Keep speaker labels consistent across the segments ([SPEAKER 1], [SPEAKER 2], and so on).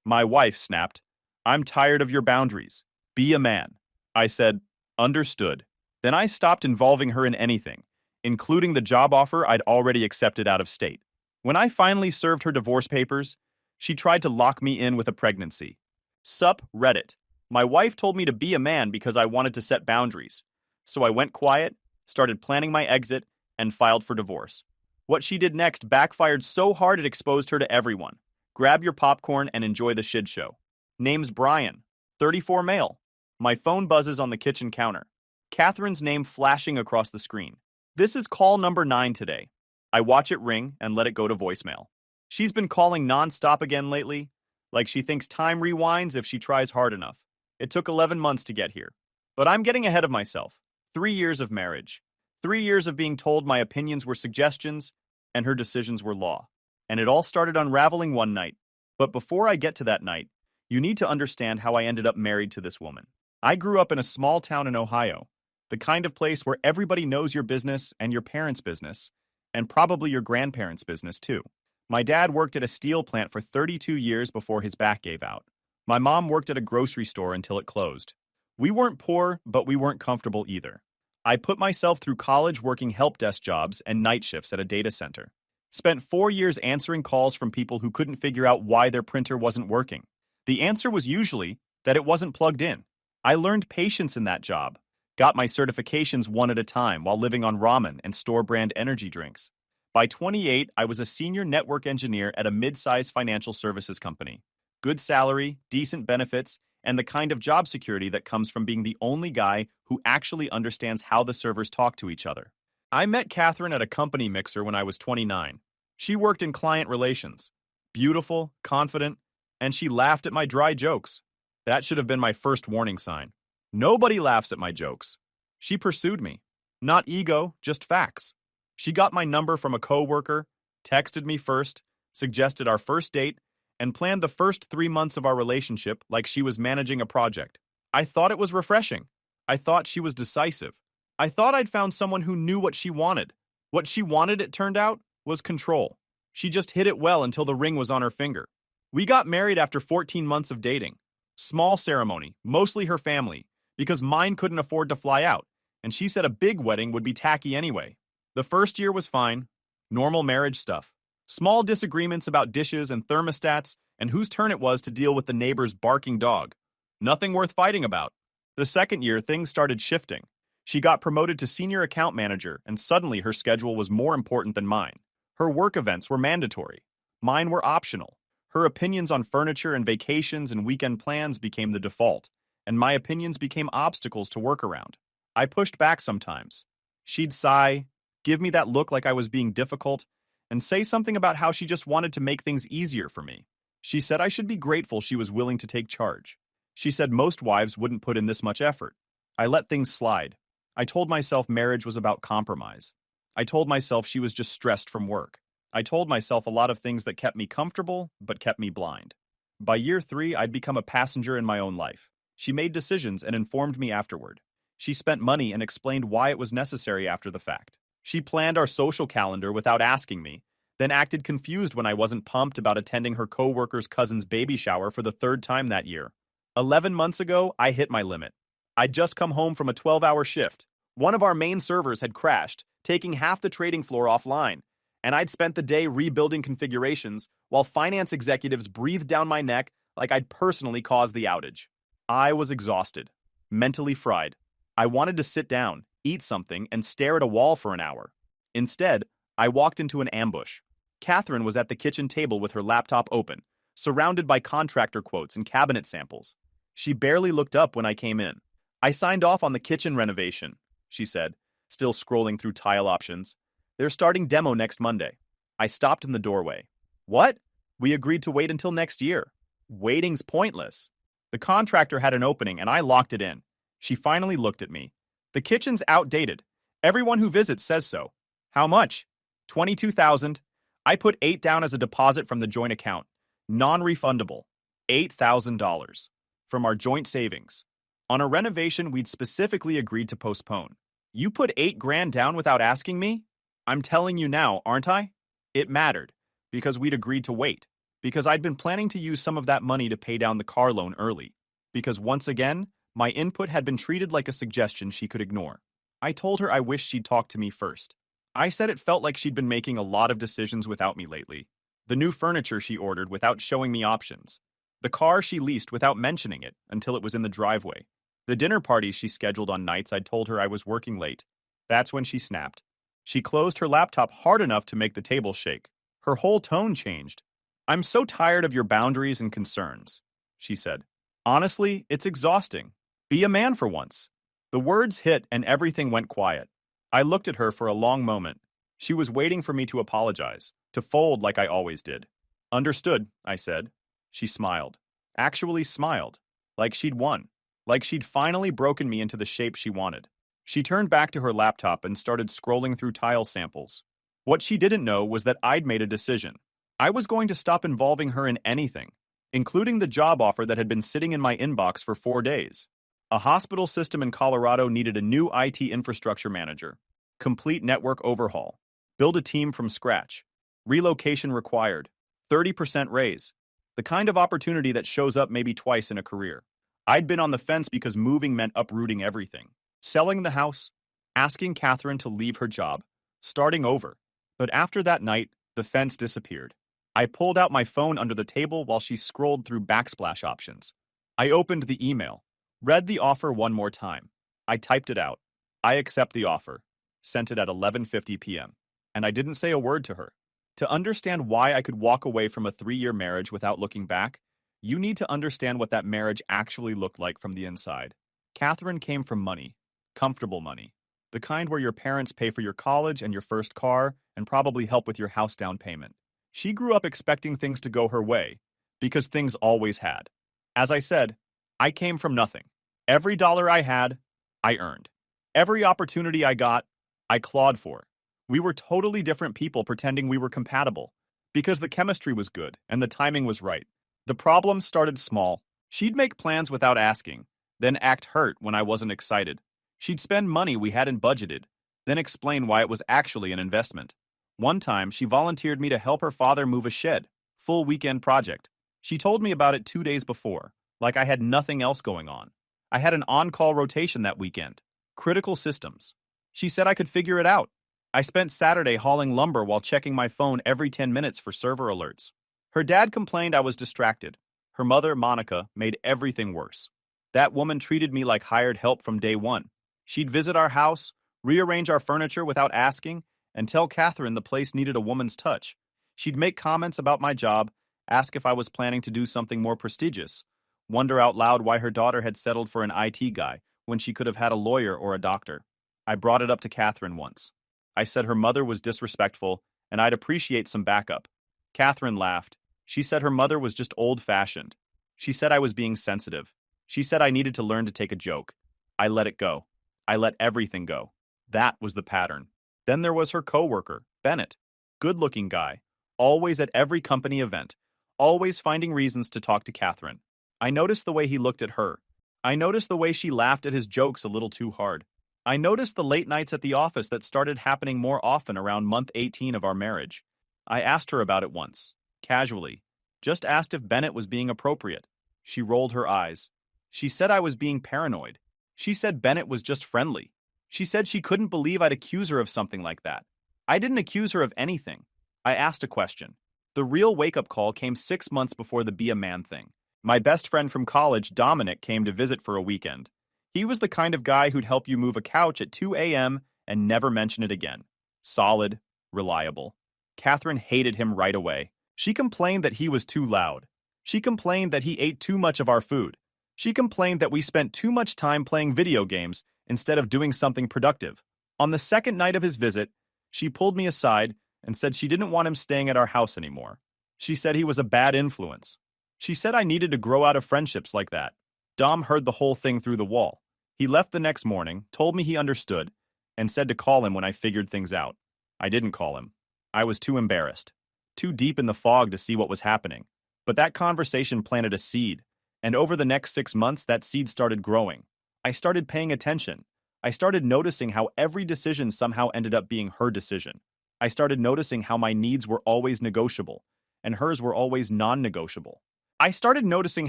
[SPEAKER 1] My wife snapped, "I'm tired of your boundaries. Be a man." I said, "Understood." Then I stopped involving her in anything, including the job offer I'd already accepted out of state. When I finally served her divorce papers, she tried to lock me in with a pregnancy. Sup, Reddit. My wife told me to be a man because I wanted to set boundaries. So I went quiet, started planning my exit, and filed for divorce. What she did next backfired so hard it exposed her to everyone. Grab your popcorn and enjoy the shit show. Name's Brian, 34 male. My phone buzzes on the kitchen counter. Catherine's name flashing across the screen. This is call number 9 today. I watch it ring and let it go to voicemail. She's been calling nonstop again lately, like she thinks time rewinds if she tries hard enough. It took 11 months to get here. But I'm getting ahead of myself. 3 years of marriage. 3 years of being told my opinions were suggestions and her decisions were law. And it all started unraveling one night. But before I get to that night, you need to understand how I ended up married to this woman. I grew up in a small town in Ohio, the kind of place where everybody knows your business and your parents' business, and probably your grandparents' business too. My dad worked at a steel plant for 32 years before his back gave out. My mom worked at a grocery store until it closed. We weren't poor, but we weren't comfortable either. I put myself through college working help desk jobs and night shifts at a data center. Spent 4 years answering calls from people who couldn't figure out why their printer wasn't working. The answer was usually that it wasn't plugged in. I learned patience in that job, got my certifications one at a time while living on ramen and store-brand energy drinks. By 28, I was a senior network engineer at a mid-sized financial services company. Good salary, decent benefits, and the kind of job security that comes from being the only guy who actually understands how the servers talk to each other. I met Catherine at a company mixer when I was 29. She worked in client relations. Beautiful, confident, and she laughed at my dry jokes. That should have been my first warning sign. Nobody laughs at my jokes. She pursued me. Not ego, just facts. She got my number from a coworker, texted me first, suggested our first date, and planned the first 3 months of our relationship like she was managing a project. I thought it was refreshing. I thought she was decisive. I thought I'd found someone who knew what she wanted. What she wanted, it turned out, was control. She just hid it well until the ring was on her finger. We got married after 14 months of dating. Small ceremony, mostly her family, because mine couldn't afford to fly out, and she said a big wedding would be tacky anyway. The first year was fine. Normal marriage stuff. Small disagreements about dishes and thermostats and whose turn it was to deal with the neighbor's barking dog. Nothing worth fighting about. The second year, things started shifting. She got promoted to senior account manager, and suddenly her schedule was more important than mine. Her work events were mandatory. Mine were optional. Her opinions on furniture and vacations and weekend plans became the default, and my opinions became obstacles to work around. I pushed back sometimes. She'd sigh, give me that look like I was being difficult, and say something about how she just wanted to make things easier for me. She said I should be grateful she was willing to take charge. She said most wives wouldn't put in this much effort. I let things slide. I told myself marriage was about compromise. I told myself she was just stressed from work. I told myself a lot of things that kept me comfortable, but kept me blind. By year 3, I'd become a passenger in my own life. She made decisions and informed me afterward. She spent money and explained why it was necessary after the fact. She planned our social calendar without asking me, then acted confused when I wasn't pumped about attending her coworker's cousin's baby shower for the 3rd time that year. 11 months ago, I hit my limit. I'd just come home from a 12-hour shift. One of our main servers had crashed, taking half the trading floor offline, and I'd spent the day rebuilding configurations while finance executives breathed down my neck like I'd personally caused the outage. I was exhausted, mentally fried. I wanted to sit down, eat something, and stare at a wall for an hour. Instead, I walked into an ambush. Catherine was at the kitchen table with her laptop open, surrounded by contractor quotes and cabinet samples. She barely looked up when I came in. "I signed off on the kitchen renovation," she said, still scrolling through tile options. "They're starting demo next Monday." I stopped in the doorway. "What? We agreed to wait until next year." "Waiting's pointless." The contractor had an opening and I locked it in. She finally looked at me. "The kitchen's outdated. Everyone who visits says so." "How much?" "22,000. I put 8 down as a deposit from the joint account. Non-refundable. $8,000. From our joint savings. On a renovation we'd specifically agreed to postpone. You put 8 grand down without asking me? I'm telling you now, aren't I? It mattered, because we'd agreed to wait. because I'd been planning to use some of that money to pay down the car loan early, because once again, my input had been treated like a suggestion she could ignore. I told her I wished she'd talk to me first. I said it felt like she'd been making a lot of decisions without me lately. The new furniture she ordered without showing me options. The car she leased without mentioning it until it was in the driveway. The dinner parties she scheduled on nights I'd told her I was working late. That's when she snapped. She closed her laptop hard enough to make the table shake. Her whole tone changed. "I'm so tired of your boundaries and concerns," she said. "Honestly, it's exhausting. Be a man for once." The words hit and everything went quiet. I looked at her for a long moment. She was waiting for me to apologize, to fold like I always did. "Understood," I said. She smiled. Actually smiled. Like she'd won. Like she'd finally broken me into the shape she wanted. She turned back to her laptop and started scrolling through tile samples. What she didn't know was that I'd made a decision. I was going to stop involving her in anything, including the job offer that had been sitting in my inbox for 4 days. A hospital system in Colorado needed a new IT infrastructure manager. Complete network overhaul. Build a team from scratch. Relocation required. 30% raise. The kind of opportunity that shows up maybe twice in a career. I'd been on the fence because moving meant uprooting everything. Selling the house, asking Catherine to leave her job, starting over. But after that night, the fence disappeared. I pulled out my phone under the table while she scrolled through backsplash options. I opened the email, read the offer one more time. I typed it out. "I accept the offer." Sent it at 11:50 p.m. And I didn't say a word to her. To understand why I could walk away from a 3-year marriage without looking back, you need to understand what that marriage actually looked like from the inside. Catherine came from money. Comfortable money. The kind where your parents pay for your college and your first car and probably help with your house down payment. She grew up expecting things to go her way, because things always had. As I said, I came from nothing. Every dollar I had, I earned. Every opportunity I got, I clawed for. We were totally different people pretending we were compatible, because the chemistry was good and the timing was right. The problem started small. She'd make plans without asking, then act hurt when I wasn't excited. She'd spend money we hadn't budgeted, then explain why it was actually an investment. One time, she volunteered me to help her father move a shed, full weekend project. She told me about it 2 days before, like I had nothing else going on. I had an on-call rotation that weekend. Critical systems. She said I could figure it out. I spent Saturday hauling lumber while checking my phone every 10 minutes for server alerts. Her dad complained I was distracted. Her mother, Monica, made everything worse. That woman treated me like hired help from day one. She'd visit our house, rearrange our furniture without asking, and tell Catherine the place needed a woman's touch. She'd make comments about my job, ask if I was planning to do something more prestigious, wonder out loud why her daughter had settled for an IT guy when she could have had a lawyer or a doctor. I brought it up to Catherine once. I said her mother was disrespectful and I'd appreciate some backup. Catherine laughed. She said her mother was just old-fashioned. She said I was being sensitive. She said I needed to learn to take a joke. I let it go. I let everything go. That was the pattern. Then there was her coworker, Bennett. Good-looking guy. Always at every company event. Always finding reasons to talk to Catherine. I noticed the way he looked at her. I noticed the way she laughed at his jokes a little too hard. I noticed the late nights at the office that started happening more often around month 18 of our marriage. I asked her about it once, casually. Just asked if Bennett was being appropriate. She rolled her eyes. She said I was being paranoid. She said Bennett was just friendly. She said she couldn't believe I'd accuse her of something like that. I didn't accuse her of anything. I asked a question. The real wake-up call came 6 months before the be a man thing. My best friend from college, Dominic, came to visit for a weekend. He was the kind of guy who'd help you move a couch at 2 a.m. and never mention it again. Solid, reliable. Catherine hated him right away. She complained that he was too loud. She complained that he ate too much of our food. She complained that we spent too much time playing video games instead of doing something productive. On the second night of his visit, she pulled me aside and said she didn't want him staying at our house anymore. She said he was a bad influence. She said I needed to grow out of friendships like that. Dom heard the whole thing through the wall. He left the next morning, told me he understood, and said to call him when I figured things out. I didn't call him. I was too embarrassed. Too deep in the fog to see what was happening. But that conversation planted a seed, and over the next 6 months that seed started growing. I started paying attention. I started noticing how every decision somehow ended up being her decision. I started noticing how my needs were always negotiable, and hers were always non-negotiable. I started noticing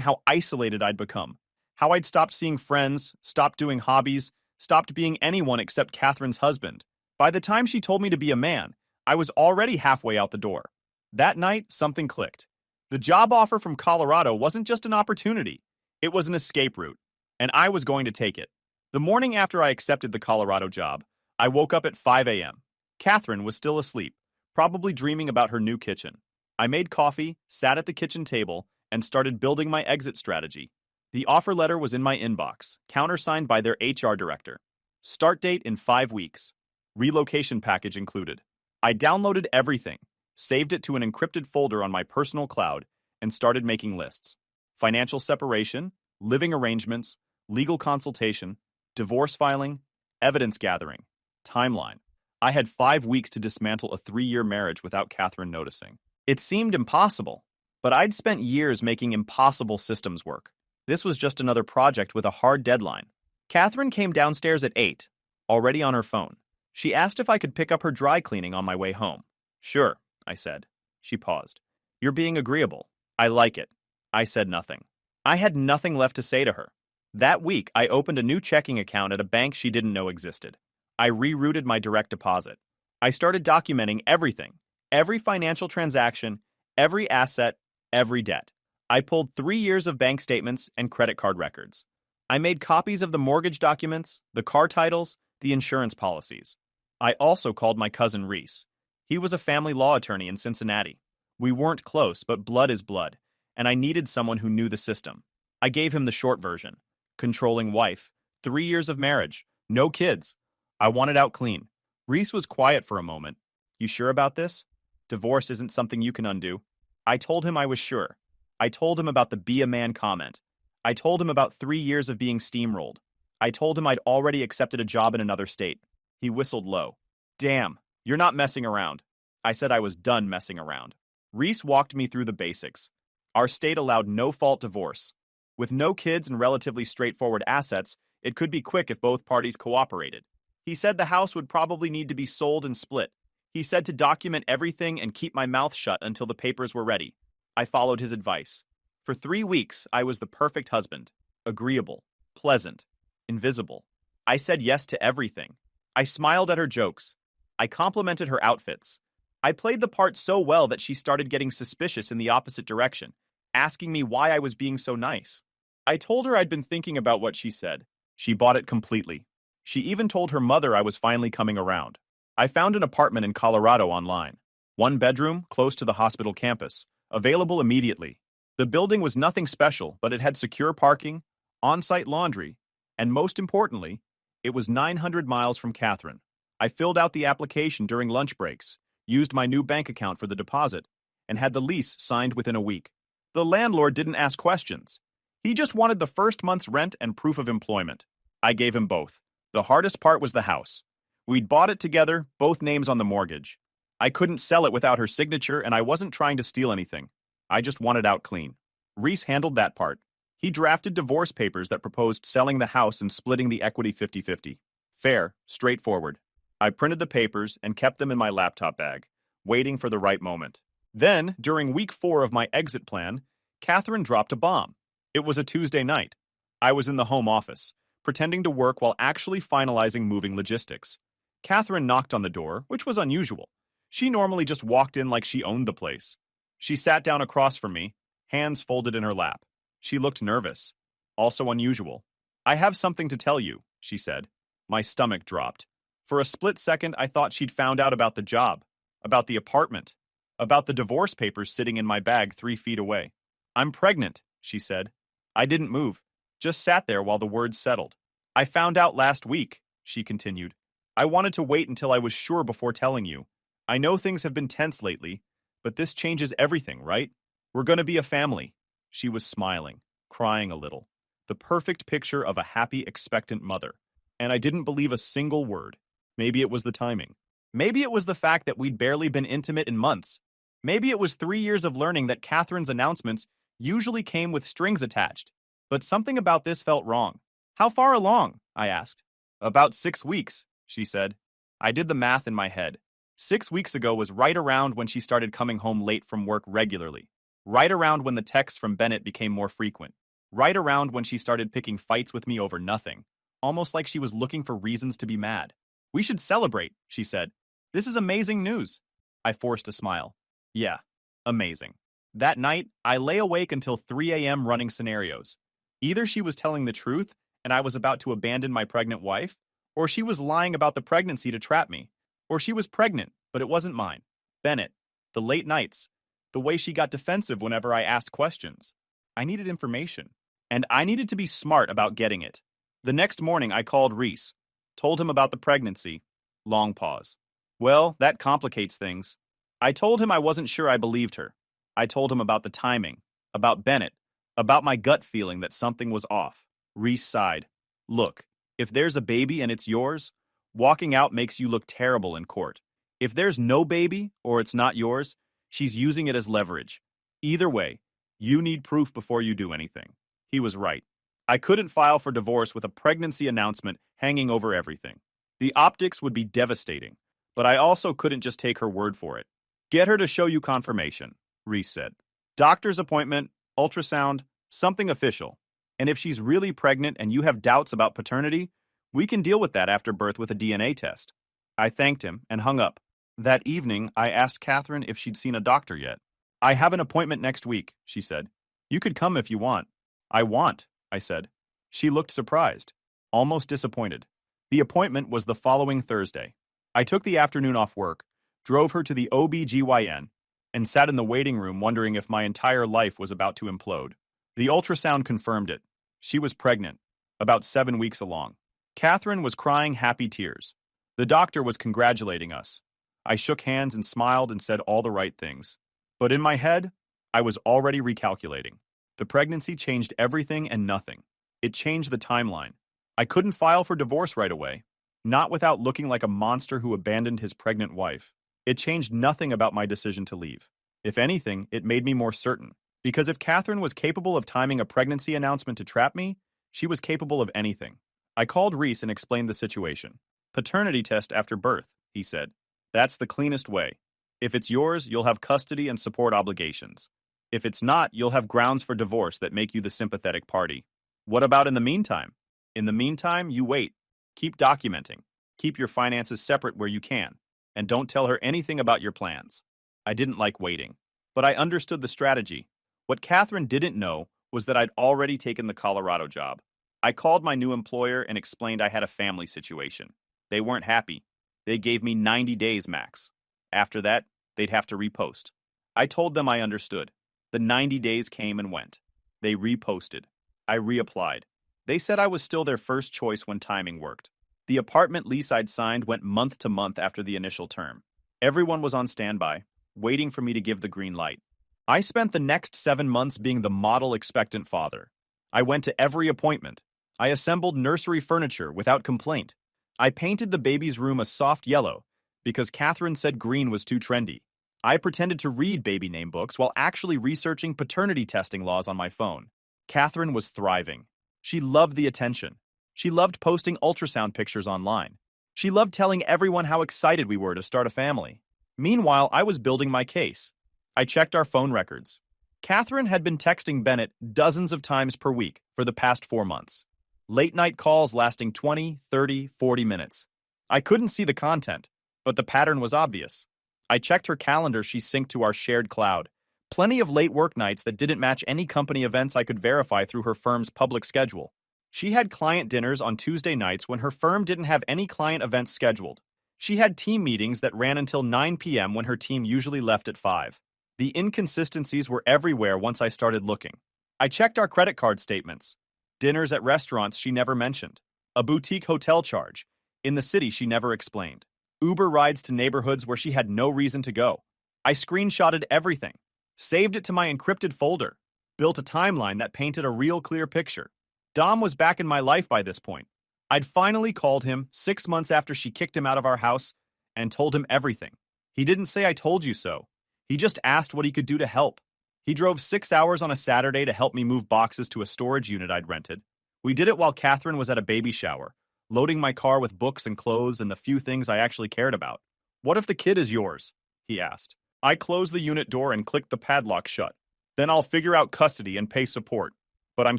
[SPEAKER 1] how isolated I'd become, how I'd stopped seeing friends, stopped doing hobbies, stopped being anyone except Catherine's husband. By the time she told me to be a man, I was already halfway out the door. That night, something clicked. The job offer from Colorado wasn't just an opportunity, it was an escape route, and I was going to take it. The morning after I accepted the Colorado job, I woke up at 5 a.m. Catherine was still asleep, probably dreaming about her new kitchen. I made coffee, sat at the kitchen table, and started building my exit strategy. The offer letter was in my inbox, countersigned by their HR director. Start date in 5 weeks. Relocation package included. I downloaded everything, saved it to an encrypted folder on my personal cloud, and started making lists. Financial separation, living arrangements, legal consultation, divorce filing, evidence gathering, timeline. I had 5 weeks to dismantle a 3-year marriage without Catherine noticing. It seemed impossible, but I'd spent years making impossible systems work. This was just another project with a hard deadline. Catherine came downstairs at 8, already on her phone. She asked if I could pick up her dry cleaning on my way home. Sure, I said. She paused. You're being agreeable. I like it. I said nothing. I had nothing left to say to her. That week, I opened a new checking account at a bank she didn't know existed. I rerouted my direct deposit. I started documenting everything, every financial transaction, every asset, every debt. I pulled 3 years of bank statements and credit card records. I made copies of the mortgage documents, the car titles, the insurance policies. I also called my cousin Reese. He was a family law attorney in Cincinnati. We weren't close, but blood is blood, and I needed someone who knew the system. I gave him the short version. Controlling wife, 3 years of marriage, no kids. I wanted out clean. Reese was quiet for a moment. You sure about this? Divorce isn't something you can undo. I told him I was sure. I told him about the be a man comment. I told him about 3 years of being steamrolled. I told him I'd already accepted a job in another state. He whistled low. Damn, you're not messing around. I said I was done messing around. Reese walked me through the basics. Our state allowed no-fault divorce. With no kids and relatively straightforward assets, it could be quick if both parties cooperated. He said the house would probably need to be sold and split. He said to document everything and keep my mouth shut until the papers were ready. I followed his advice. For 3 weeks, I was the perfect husband. Agreeable, pleasant, invisible. I said yes to everything. I smiled at her jokes. I complimented her outfits. I played the part so well that she started getting suspicious in the opposite direction, asking me why I was being so nice. I told her I'd been thinking about what she said. She bought it completely. She even told her mother I was finally coming around. I found an apartment in Colorado online. 1 bedroom, close to the hospital campus, available immediately. The building was nothing special, but it had secure parking, on-site laundry, and most importantly, it was 900 miles from Catherine. I filled out the application during lunch breaks, used my new bank account for the deposit, and had the lease signed within a week. The landlord didn't ask questions. He just wanted the first month's rent and proof of employment. I gave him both. The hardest part was the house. We'd bought it together, both names on the mortgage. I couldn't sell it without her signature, and I wasn't trying to steal anything. I just wanted out clean. Reese handled that part. He drafted divorce papers that proposed selling the house and splitting the equity 50-50. Fair, straightforward. I printed the papers and kept them in my laptop bag, waiting for the right moment. Then, during week 4 of my exit plan, Catherine dropped a bomb. It was a Tuesday night. I was in the home office, pretending to work while actually finalizing moving logistics. Catherine knocked on the door, which was unusual. She normally just walked in like she owned the place. She sat down across from me, hands folded in her lap. She looked nervous. Also unusual. I have something to tell you, she said. My stomach dropped. For a split second, I thought she'd found out about the job, about the apartment, about the divorce papers sitting in my bag 3 feet away. I'm pregnant, she said. I didn't move, just sat there while the words settled. I found out last week, she continued. I wanted to wait until I was sure before telling you. I know things have been tense lately, but this changes everything, right? We're going to be a family. She was smiling, crying a little. The perfect picture of a happy, expectant mother. And I didn't believe a single word. Maybe it was the timing. Maybe it was the fact that we'd barely been intimate in months. Maybe it was 3 years of learning that Catherine's announcements usually came with strings attached. But something about this felt wrong. How far along? I asked. About 6 weeks, she said. I did the math in my head. 6 weeks ago was right around when she started coming home late from work regularly. Right around when the texts from Bennett became more frequent. Right around when she started picking fights with me over nothing. Almost like she was looking for reasons to be mad. "We should celebrate," she said. "This is amazing news." I forced a smile. Yeah, amazing. That night, I lay awake until 3 a.m. running scenarios. Either she was telling the truth and I was about to abandon my pregnant wife, or she was lying about the pregnancy to trap me, or she was pregnant, but it wasn't mine. Bennett, the late nights, the way she got defensive whenever I asked questions. I needed information, and I needed to be smart about getting it. The next morning, I called Reese, told him about the pregnancy. Long pause. "Well, that complicates things." I told him I wasn't sure I believed her. I told him about the timing, about Bennett, about my gut feeling that something was off. Reese sighed. "Look, if there's a baby and it's yours, walking out makes you look terrible in court. If there's no baby, or it's not yours, she's using it as leverage. Either way, you need proof before you do anything." He was right. I couldn't file for divorce with a pregnancy announcement hanging over everything. The optics would be devastating, but I also couldn't just take her word for it. "Get her to show you confirmation," Reese said. "Doctor's appointment, ultrasound, something official. And if she's really pregnant and you have doubts about paternity, we can deal with that after birth with a DNA test." I thanked him and hung up. That evening, I asked Catherine if she'd seen a doctor yet. "I have an appointment next week," she said. "You could come if you want." "I want," I said. She looked surprised, almost disappointed. The appointment was the following Thursday. I took the afternoon off work, drove her to the OB/GYN, and sat in the waiting room wondering if my entire life was about to implode. The ultrasound confirmed it. She was pregnant, about 7 weeks along. Catherine was crying happy tears. The doctor was congratulating us. I shook hands and smiled and said all the right things. But in my head, I was already recalculating. The pregnancy changed everything and nothing. It changed the timeline. I couldn't file for divorce right away, not without looking like a monster who abandoned his pregnant wife. It changed nothing about my decision to leave. If anything, it made me more certain. Because if Catherine was capable of timing a pregnancy announcement to trap me, she was capable of anything. I called Reese and explained the situation. "Paternity test after birth," he said. "That's the cleanest way. If it's yours, you'll have custody and support obligations. If it's not, you'll have grounds for divorce that make you the sympathetic party. What about in the meantime? In the meantime, you wait. Keep documenting. Keep your finances separate where you can. And don't tell her anything about your plans." I didn't like waiting, but I understood the strategy. What Catherine didn't know was that I'd already taken the Colorado job. I called my new employer and explained I had a family situation. They weren't happy. They gave me 90 days max. After that, they'd have to repost. I told them I understood. The 90 days came and went. They reposted. I reapplied. They said I was still their first choice when timing worked. The apartment lease I'd signed went month to month after the initial term. Everyone was on standby, waiting for me to give the green light. I spent the next 7 months being the model expectant father. I went to every appointment. I assembled nursery furniture without complaint. I painted the baby's room a soft yellow because Catherine said green was too trendy. I pretended to read baby name books while actually researching paternity testing laws on my phone. Catherine was thriving. She loved the attention. She loved posting ultrasound pictures online. She loved telling everyone how excited we were to start a family. Meanwhile, I was building my case. I checked our phone records. Catherine had been texting Bennett dozens of times per week for the past 4 months. Late-night calls lasting 20, 30, 40 minutes. I couldn't see the content, but the pattern was obvious. I checked her calendar she synced to our shared cloud. Plenty of late work nights that didn't match any company events I could verify through her firm's public schedule. She had client dinners on Tuesday nights when her firm didn't have any client events scheduled. She had team meetings that ran until 9 p.m. when her team usually left at 5. The inconsistencies were everywhere once I started looking. I checked our credit card statements. Dinners at restaurants she never mentioned. A boutique hotel charge. In the city she never explained. Uber rides to neighborhoods where she had no reason to go. I screenshotted everything. Saved it to my encrypted folder. Built a timeline that painted a real clear picture. Dom was back in my life by this point. I'd finally called him 6 months after she kicked him out of our house and told him everything. He didn't say I told you so. He just asked what he could do to help. He drove 6 hours on a Saturday to help me move boxes to a storage unit I'd rented. We did it while Catherine was at a baby shower, loading my car with books and clothes and the few things I actually cared about. What if the kid is yours? He asked. I closed the unit door and clicked the padlock shut. Then I'll figure out custody and pay support. But I'm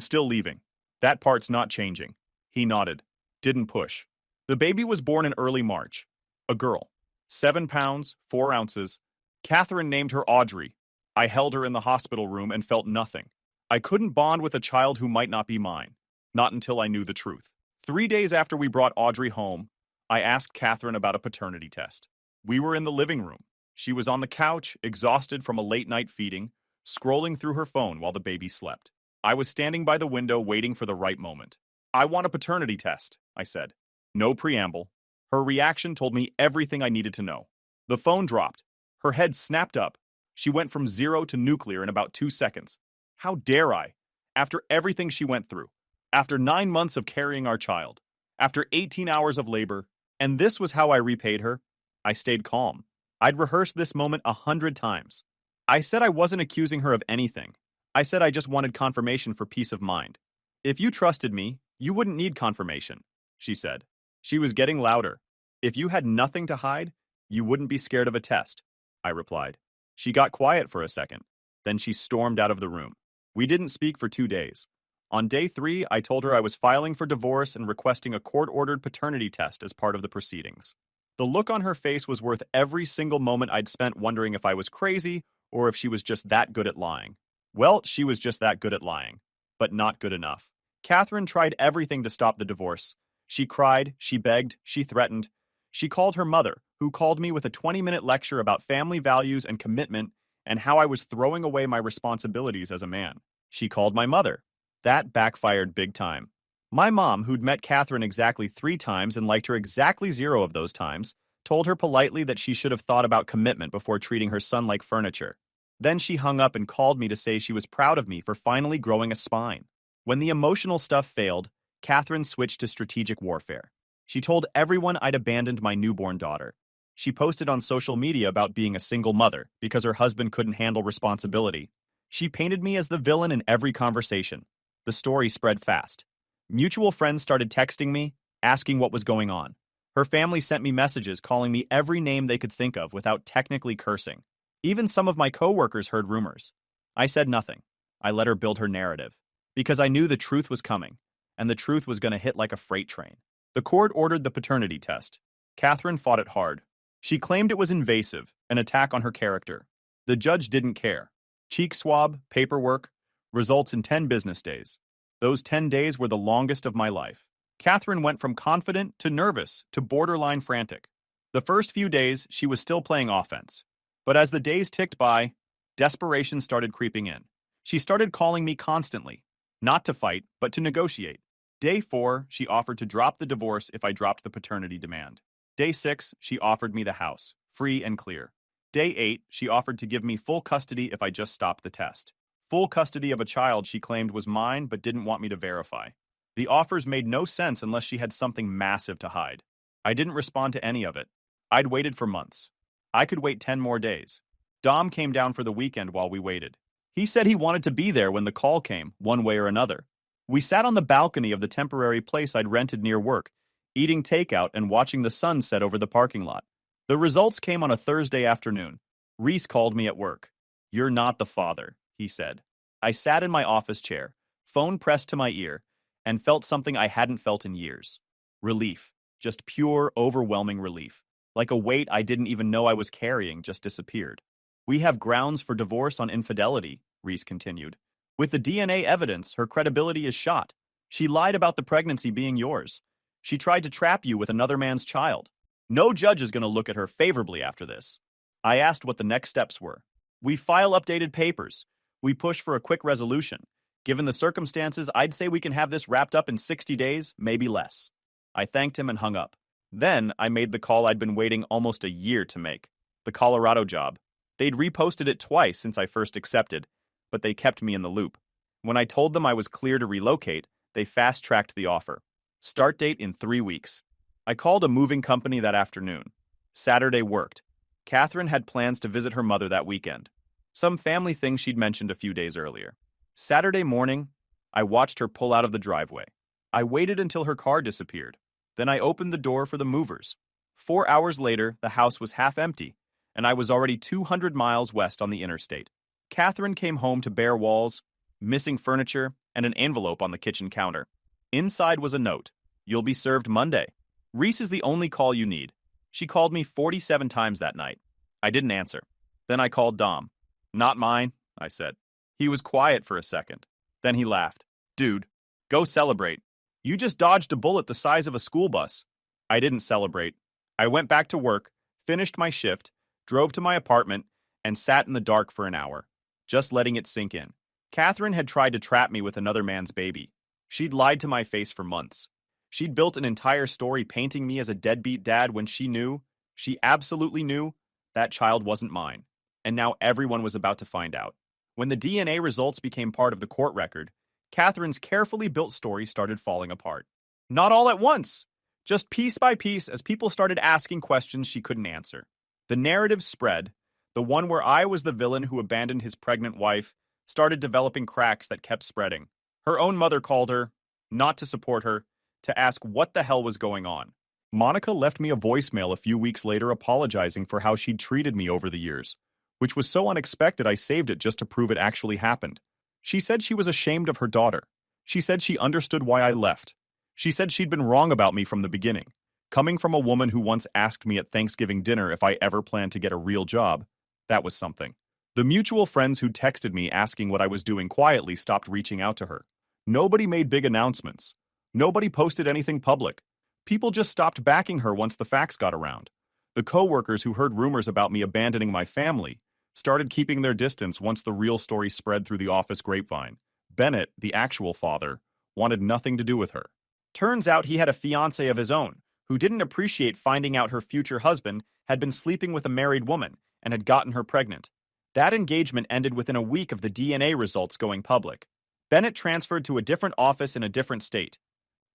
[SPEAKER 1] still leaving. That part's not changing. He nodded. Didn't push. The baby was born in early March. A girl. 7 pounds, 4 ounces. Catherine named her Audrey. I held her in the hospital room and felt nothing. I couldn't bond with a child who might not be mine. Not until I knew the truth. 3 days after we brought Audrey home, I asked Catherine about a paternity test. We were in the living room. She was on the couch, exhausted from a late night feeding, scrolling through her phone while the baby slept. I was standing by the window waiting for the right moment. I want a paternity test, I said. No preamble. Her reaction told me everything I needed to know. The phone dropped. Her head snapped up. She went from 0 to nuclear in about 2 seconds. How dare I? After everything she went through. After 9 months of carrying our child. After 18 hours of labor. And this was how I repaid her. I stayed calm. I'd rehearsed this moment 100 times. I said I wasn't accusing her of anything. I said I just wanted confirmation for peace of mind. If you trusted me, you wouldn't need confirmation, she said. She was getting louder. If you had nothing to hide, you wouldn't be scared of a test, I replied. She got quiet for a second. Then she stormed out of the room. We didn't speak for 2 days. On day 3, I told her I was filing for divorce and requesting a court-ordered paternity test as part of the proceedings. The look on her face was worth every single moment I'd spent wondering if I was crazy or if she was just that good at lying. Well, she was just that good at lying, but not good enough. Catherine tried everything to stop the divorce. She cried, she begged, she threatened. She called her mother, who called me with a 20-minute lecture about family values and commitment and how I was throwing away my responsibilities as a man. She called my mother. That backfired big time. My mom, who'd met Catherine exactly 3 times and liked her exactly 0 of those times, told her politely that she should have thought about commitment before treating her son like furniture. Then she hung up and called me to say she was proud of me for finally growing a spine. When the emotional stuff failed, Catherine switched to strategic warfare. She told everyone I'd abandoned my newborn daughter. She posted on social media about being a single mother because her husband couldn't handle responsibility. She painted me as the villain in every conversation. The story spread fast. Mutual friends started texting me, asking what was going on. Her family sent me messages calling me every name they could think of without technically cursing. Even some of my coworkers heard rumors. I said nothing. I let her build her narrative. Because I knew the truth was coming, and the truth was going to hit like a freight train. The court ordered the paternity test. Catherine fought it hard. She claimed it was invasive, an attack on her character. The judge didn't care. Cheek swab, paperwork, results in 10 business days. Those 10 days were the longest of my life. Catherine went from confident to nervous to borderline frantic. The first few days, she was still playing offense. But as the days ticked by, desperation started creeping in. She started calling me constantly, not to fight, but to negotiate. Day 4, she offered to drop the divorce if I dropped the paternity demand. Day 6, she offered me the house, free and clear. Day 8, she offered to give me full custody if I just stopped the test. Full custody of a child she claimed was mine but didn't want me to verify. The offers made no sense unless she had something massive to hide. I didn't respond to any of it. I'd waited for months. I could wait 10 more days. Dom came down for the weekend while we waited. He said he wanted to be there when the call came, one way or another. We sat on the balcony of the temporary place I'd rented near work, eating takeout and watching the sun set over the parking lot. The results came on a Thursday afternoon. Reese called me at work. "You're not the father," he said. I sat in my office chair, phone pressed to my ear, and felt something I hadn't felt in years. Relief. Just pure, overwhelming relief. Like a weight I didn't even know I was carrying just disappeared. "We have grounds for divorce on infidelity," Reese continued. "With the DNA evidence, her credibility is shot. She lied about the pregnancy being yours. She tried to trap you with another man's child. No judge is going to look at her favorably after this." I asked what the next steps were. "We file updated papers. We push for a quick resolution. Given the circumstances, I'd say we can have this wrapped up in 60 days, maybe less." I thanked him and hung up. Then I made the call I'd been waiting almost a year to make. The Colorado job. They'd reposted it twice since I first accepted, but they kept me in the loop. When I told them I was clear to relocate, they fast-tracked the offer. Start date in 3 weeks. I called a moving company that afternoon. Saturday worked. Catherine had plans to visit her mother that weekend. Some family thing she'd mentioned a few days earlier. Saturday morning, I watched her pull out of the driveway. I waited until her car disappeared. Then I opened the door for the movers. 4 hours later, the house was half empty, and I was already 200 miles west on the interstate. Catherine came home to bare walls, missing furniture, and an envelope on the kitchen counter. Inside was a note. You'll be served Monday. Reese is the only call you need. She called me 47 times that night. I didn't answer. Then I called Dom. Not mine, I said. He was quiet for a second. Then he laughed. Dude, go celebrate. You just dodged a bullet the size of a school bus. I didn't celebrate. I went back to work, finished my shift, drove to my apartment, and sat in the dark for an hour, just letting it sink in. Catherine had tried to trap me with another man's baby. She'd lied to my face for months. She'd built an entire story painting me as a deadbeat dad when she absolutely knew, that child wasn't mine. And now everyone was about to find out. When the DNA results became part of the court record, Catherine's carefully built story started falling apart. Not all at once, just piece by piece as people started asking questions she couldn't answer. The narrative spread. The one where I was the villain who abandoned his pregnant wife started developing cracks that kept spreading. Her own mother called her, not to support her, to ask what the hell was going on. Monica left me a voicemail a few weeks later apologizing for how she'd treated me over the years, which was so unexpected I saved it just to prove it actually happened. She said she was ashamed of her daughter. She said she understood why I left. She said she'd been wrong about me from the beginning. Coming from a woman who once asked me at Thanksgiving dinner if I ever planned to get a real job, that was something. The mutual friends who texted me asking what I was doing quietly stopped reaching out to her. Nobody made big announcements. Nobody posted anything public. People just stopped backing her once the facts got around. The coworkers who heard rumors about me abandoning my family started keeping their distance once the real story spread through the office grapevine. Bennett, the actual father, wanted nothing to do with her. Turns out he had a fiancée of his own, who didn't appreciate finding out her future husband had been sleeping with a married woman and had gotten her pregnant. That engagement ended within a week of the DNA results going public. Bennett transferred to a different office in a different state.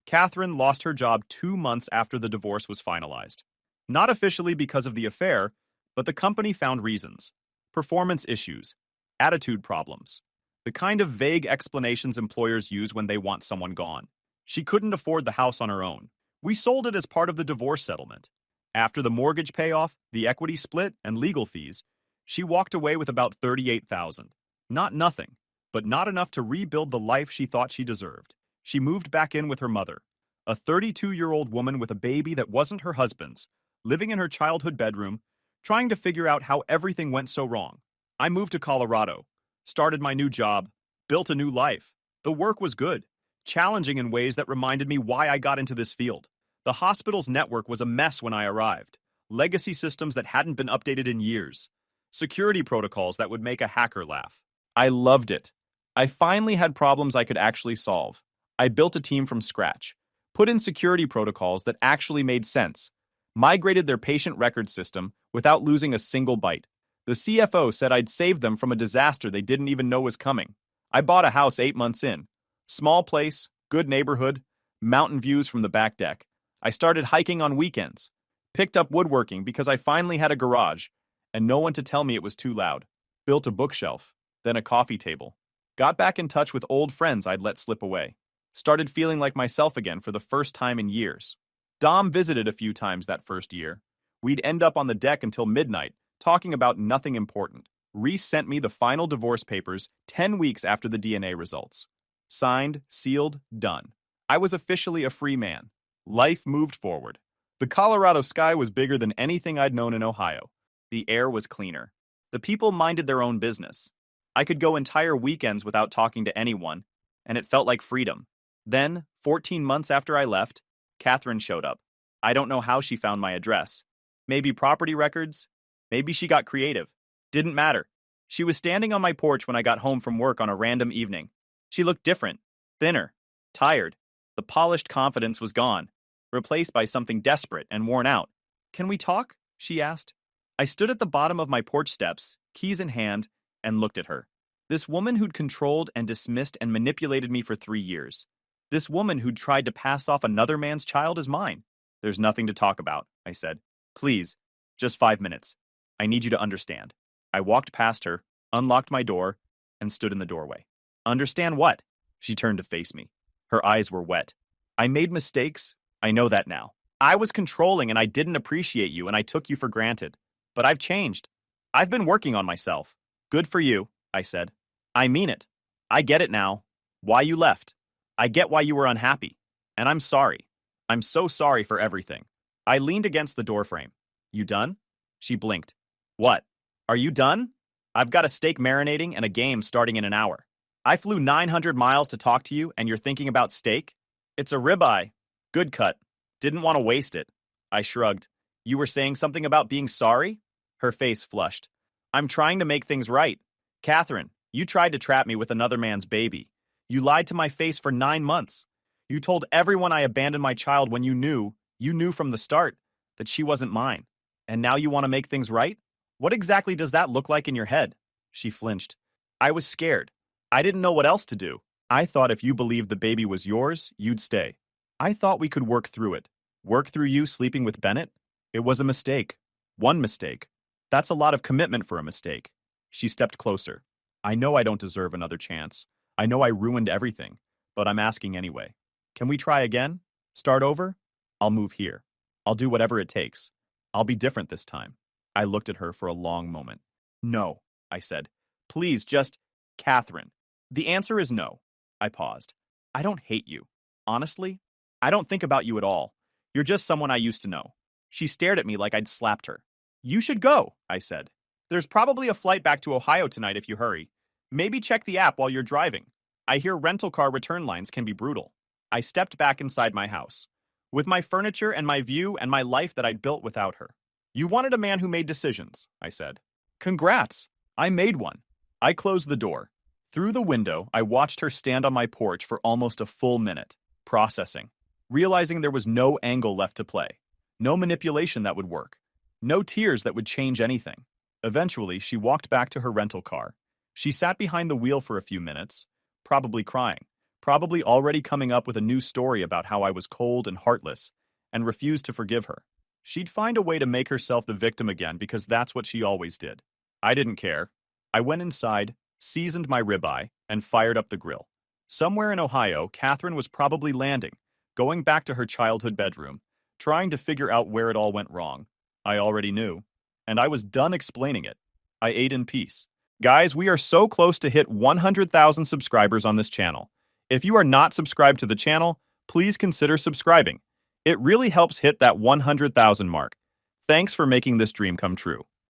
[SPEAKER 1] Catherine lost her job 2 months after the divorce was finalized. Not officially because of the affair, but the company found reasons. Performance issues, attitude problems, the kind of vague explanations employers use when they want someone gone. She couldn't afford the house on her own. We sold it as part of the divorce settlement. After the mortgage payoff, the equity split, and legal fees, she walked away with about $38,000. Not nothing, but not enough to rebuild the life she thought she deserved. She moved back in with her mother, a 32-year-old woman with a baby that wasn't her husband's, living in her childhood bedroom, trying to figure out how everything went so wrong. I moved to Colorado, started my new job, built a new life. The work was good, challenging in ways that reminded me why I got into this field. The hospital's network was a mess when I arrived. Legacy systems that hadn't been updated in years. Security protocols that would make a hacker laugh. I loved it. I finally had problems I could actually solve. I built a team from scratch, put in security protocols that actually made sense, migrated their patient record system without losing a single byte. The CFO said I'd saved them from a disaster they didn't even know was coming. I bought a house 8 months in. Small place, good neighborhood, mountain views from the back deck. I started hiking on weekends. Picked up woodworking because I finally had a garage, and no one to tell me it was too loud. Built a bookshelf, then a coffee table. Got back in touch with old friends I'd let slip away. Started feeling like myself again for the first time in years. Dom visited a few times that first year. We'd end up on the deck until midnight, talking about nothing important. Reese sent me the final divorce papers 10 weeks after the DNA results. Signed, sealed, done. I was officially a free man. Life moved forward. The Colorado sky was bigger than anything I'd known in Ohio. The air was cleaner. The people minded their own business. I could go entire weekends without talking to anyone, and it felt like freedom. Then, 14 months after I left, Catherine showed up. I don't know how she found my address. Maybe property records? Maybe she got creative. Didn't matter. She was standing on my porch when I got home from work on a random evening. She looked different, thinner, tired. The polished confidence was gone, replaced by something desperate and worn out. "Can we talk?" she asked. I stood at the bottom of my porch steps, keys in hand, and looked at her. This woman who'd controlled and dismissed and manipulated me for 3 years. This woman who'd tried to pass off another man's child as mine. "There's nothing to talk about," I said. "Please, just 5 minutes. I need you to understand." I walked past her, unlocked my door, and stood in the doorway. "Understand what?" She turned to face me. Her eyes were wet. "I made mistakes. I know that now. I was controlling and I didn't appreciate you and I took you for granted. But I've changed. I've been working on myself. Good for you, I said. I mean it. I get it now. Why you left. I get why you were unhappy. And I'm sorry. I'm so sorry for everything. I leaned against the doorframe. You done? She blinked. What? Are you done? I've got a steak marinating and a game starting in an hour. I flew 900 miles to talk to you and you're thinking about steak? It's a ribeye. Good cut. Didn't want to waste it. I shrugged. You were saying something about being sorry? Her face flushed. I'm trying to make things right. Catherine, you tried to trap me with another man's baby. You lied to my face for 9 months. You told everyone I abandoned my child when you knew from the start, that she wasn't mine. And now you want to make things right? What exactly does that look like in your head? She flinched. I was scared. I didn't know what else to do. I thought if you believed the baby was yours, you'd stay. I thought we could work through it. Work through you sleeping with Bennett? It was a mistake. One mistake. That's a lot of commitment for a mistake. She stepped closer. I know I don't deserve another chance. I know I ruined everything, but I'm asking anyway. Can we try again? Start over? I'll move here. I'll do whatever it takes. I'll be different this time. I looked at her for a long moment. No, I said. Please, just... Catherine. The answer is no. I paused. I don't hate you. Honestly, I don't think about you at all. You're just someone I used to know. She stared at me like I'd slapped her. You should go, I said. There's probably a flight back to Ohio tonight if you hurry. Maybe check the app while you're driving. I hear rental car return lines can be brutal. I stepped back inside my house, with my furniture and my view and my life that I'd built without her. You wanted a man who made decisions, I said. Congrats. I made one. I closed the door. Through the window, I watched her stand on my porch for almost a full minute, processing, realizing there was no angle left to play, no manipulation that would work, no tears that would change anything. Eventually, she walked back to her rental car. She sat behind the wheel for a few minutes, probably crying, probably already coming up with a new story about how I was cold and heartless, and refused to forgive her. She'd find a way to make herself the victim again because that's what she always did. I didn't care. I went inside, seasoned my ribeye, and fired up the grill. Somewhere in Ohio, Catherine was probably landing, going back to her childhood bedroom, trying to figure out where it all went wrong. I already knew, and I was done explaining it. I ate in peace. Guys, we are so close to hit 100,000 subscribers on this channel. If you are not subscribed to the channel, please consider subscribing. It really helps hit that 100,000 mark. Thanks for making this dream come true.